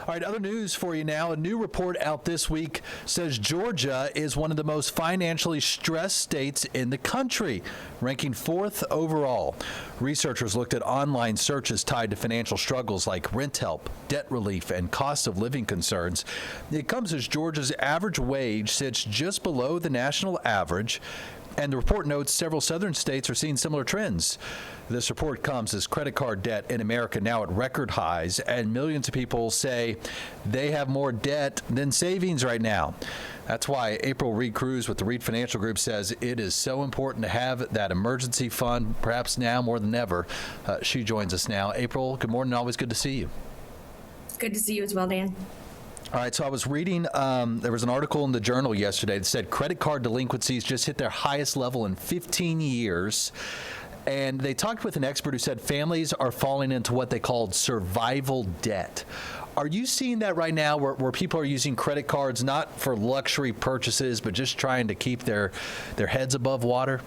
All right, other news for you now. A new report out this week says Georgia is one of the most financially stressed states in the country, ranking 4th overall. Researchers looked at online searches tied to financial struggles like rent help, debt relief, and cost of living concerns. It comes as Georgia's average wage sits just below the national average, and the report notes several southern states are seeing similar trends. This report comes as credit card debt in America now at record highs, and millions of people say they have more debt than savings right now. That's why April Reed Cruz with the Reed Financial Group says it is so important to have that emergency fund, perhaps now more than ever. She joins us now. April, good morning. Always good to see you. Good to see you as well, Dan. All right, so I was reading, there was an article in the Journal yesterday that said credit card delinquencies just hit their highest level in 15 years. And they talked with an expert who said families are falling into what they called survival debt. Are you seeing that right now where people are using credit cards not for luxury purchases, but just trying to keep their heads above water?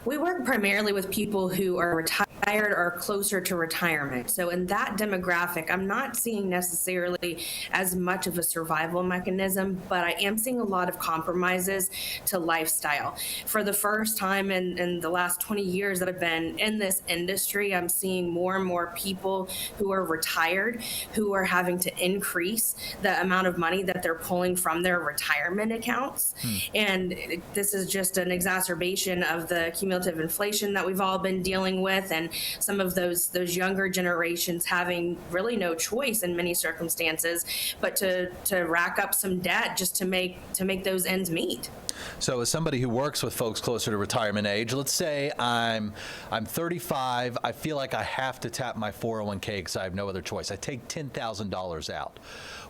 We work primarily with people who are retired or closer to retirement. So in that demographic, I'm not seeing necessarily as much of a survival mechanism, but I am seeing a lot of compromises to lifestyle. For the first time in the last 20 years that I've been in this industry, I'm seeing more and more people who are retired who are having to increase the amount of money that they're pulling from their retirement accounts. And this is just an exacerbation of the cumulative inflation that we've all been dealing with, and some of those younger generations having really no choice in many circumstances but to rack up some debt just to make those ends meet. So as somebody who works with folks closer to retirement age, let's say I'm 35, I feel like I have to tap my 401k because I have no other choice. I take $10,000 out.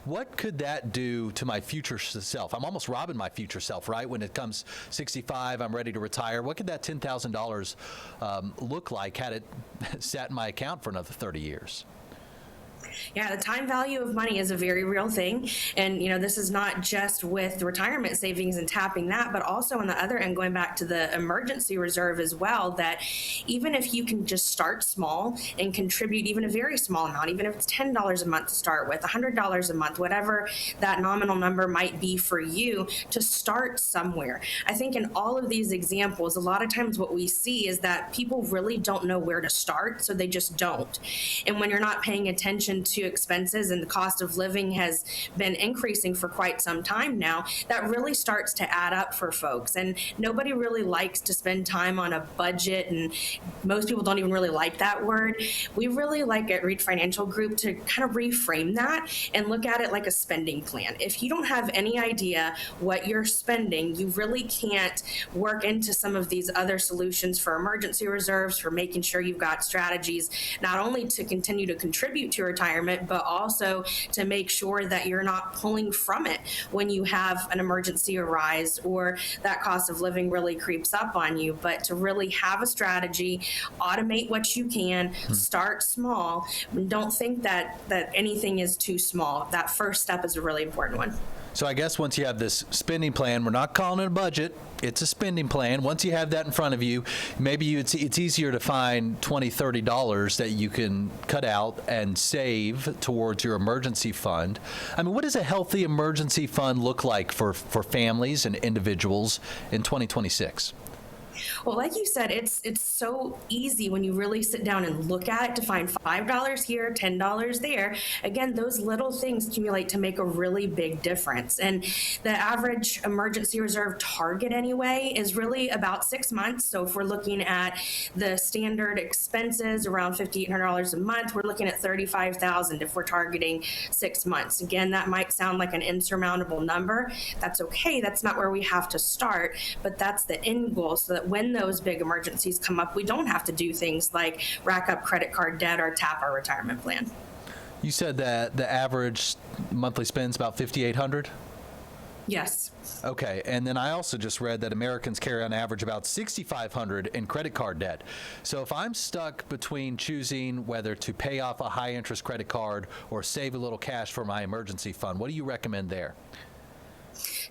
What could that do to my future self? I'm almost robbing my future self, right? When it comes 65, I'm ready to retire. What could that $10,000 look like had it sat in my account for another 30 years? Yeah, the time value of money is a very real thing. And, this is not just with retirement savings and tapping that, but also on the other end, going back to the emergency reserve as well, that even if you can just start small and contribute even a very small amount, even if it's $10 a month to start with, $100 a month, whatever that nominal number might be for you, to start somewhere. I think in all of these examples, a lot of times what we see is that people really don't know where to start, so they just don't. And when you're not paying attention to expenses and the cost of living has been increasing for quite some time now, that really starts to add up for folks. And nobody really likes to spend time on a budget, and most people don't even really like that word. We really like at Reed Financial Group to kind of reframe that and look at it like a spending plan. If you don't have any idea what you're spending, you really can't work into some of these other solutions for emergency reserves, for making sure you've got strategies not only to continue to contribute to retirement, but also to make sure that you're not pulling from it when you have an emergency arise or that cost of living really creeps up on you. But to really have a strategy, automate what you can, start small, and don't think that anything is too small. That first step is a really important one. So I guess once you have this spending plan, we're not calling it a budget, it's a spending plan. Once you have that in front of you, maybe it's easier to find $20, $30 that you can cut out and save towards your emergency fund. I mean, what does a healthy emergency fund look like for families and individuals in 2026? Well, like you said, it's so easy when you really sit down and look at it to find $5 here, $10 there. Again, those little things accumulate to make a really big difference. And the average emergency reserve target anyway is really about 6 months. So if we're looking at the standard expenses around $5,800 a month, we're looking at $35,000 if we're targeting 6 months. Again, that might sound like an insurmountable number. That's okay. That's not where we have to start, but that's the end goal, so that when those big emergencies come up, we don't have to do things like rack up credit card debt or tap our retirement plan. You said that the average monthly spend is about $5,800? Yes. Okay, and then I also just read that Americans carry on average about $6,500 in credit card debt. So if I'm stuck between choosing whether to pay off a high interest credit card or save a little cash for my emergency fund, what do you recommend there?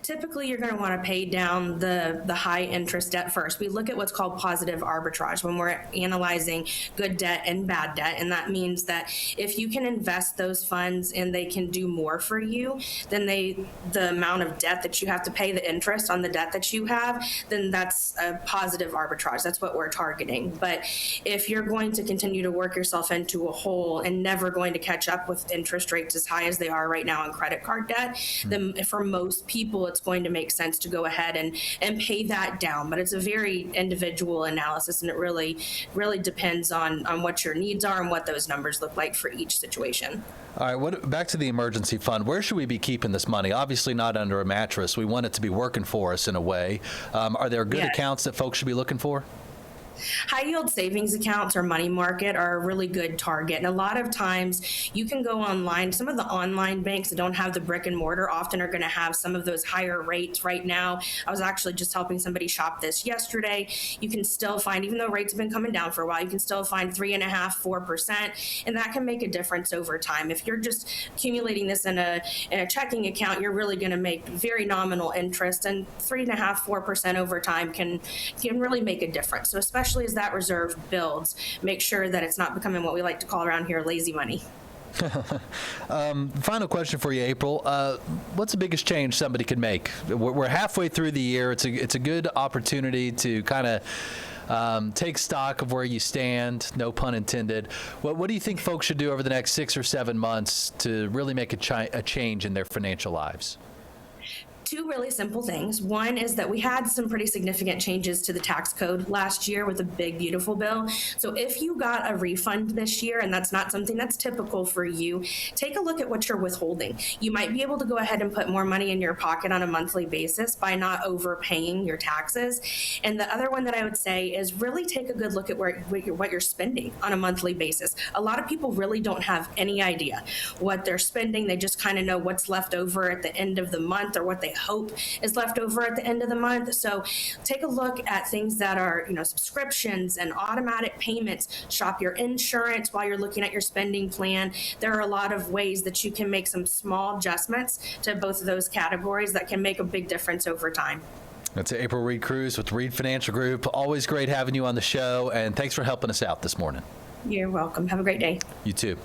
typically you're going to want to pay down the high interest debt first. We look at what's called positive arbitrage when we're analyzing good debt and bad debt. And that means that if you can invest those funds and they can do more for you than the amount of debt that you have to pay, the interest on the debt that you have, then that's a positive arbitrage. That's what we're targeting. But if you're going to continue to work yourself into a hole and never going to catch up with interest rates as high as they are right now on credit card debt, then for most people, it's going to make sense to go ahead and pay that down. But it's a very individual analysis, and it really depends on what your needs are and what those numbers look like for each situation. All right, back to the emergency fund. Where should we be keeping this money? Obviously not under a mattress. We want it to be working for us in a way. Are there good accounts that folks should be looking for? High yield savings accounts or money market are a really good target. And a lot of times you can go online. Some of the online banks that don't have the brick and mortar often are going to have some of those higher rates right now. I was actually just helping somebody shop this yesterday. You can still find, even though rates have been coming down for a while, you can still find 3.5%, 4%, and that can make a difference over time. If you're just accumulating this in a checking account, you're really going to make very nominal interest, and 3.5%, 4% over time can really make a difference. So especially as that reserve builds, make sure that it's not becoming what we like to call around here lazy money. Final question for you, April. What's the biggest change somebody could make? We're halfway through the year. It's a good opportunity to kind of take stock of where you stand, no pun intended. What do you think folks should do over the next 6 or 7 months to really make a change in their financial lives? Two really simple things. One is that we had some pretty significant changes to the tax code last year with a big, beautiful bill. So if you got a refund this year, and that's not something that's typical for you, take a look at what you're withholding. You might be able to go ahead and put more money in your pocket on a monthly basis by not overpaying your taxes. And the other one that I would say is really take a good look at what you're spending on a monthly basis. A lot of people really don't have any idea what they're spending. They just kind of know what's left over at the end of the month or what they hope is left over at the end of the month. So take a look at things that are, subscriptions and automatic payments. Shop your insurance while you're looking at your spending plan. There are a lot of ways that you can make some small adjustments to both of those categories that can make a big difference over time. That's April Reed Cruz with Reed Financial Group. Always great having you on the show, and thanks for helping us out this morning. You're welcome. Have a great day. You too.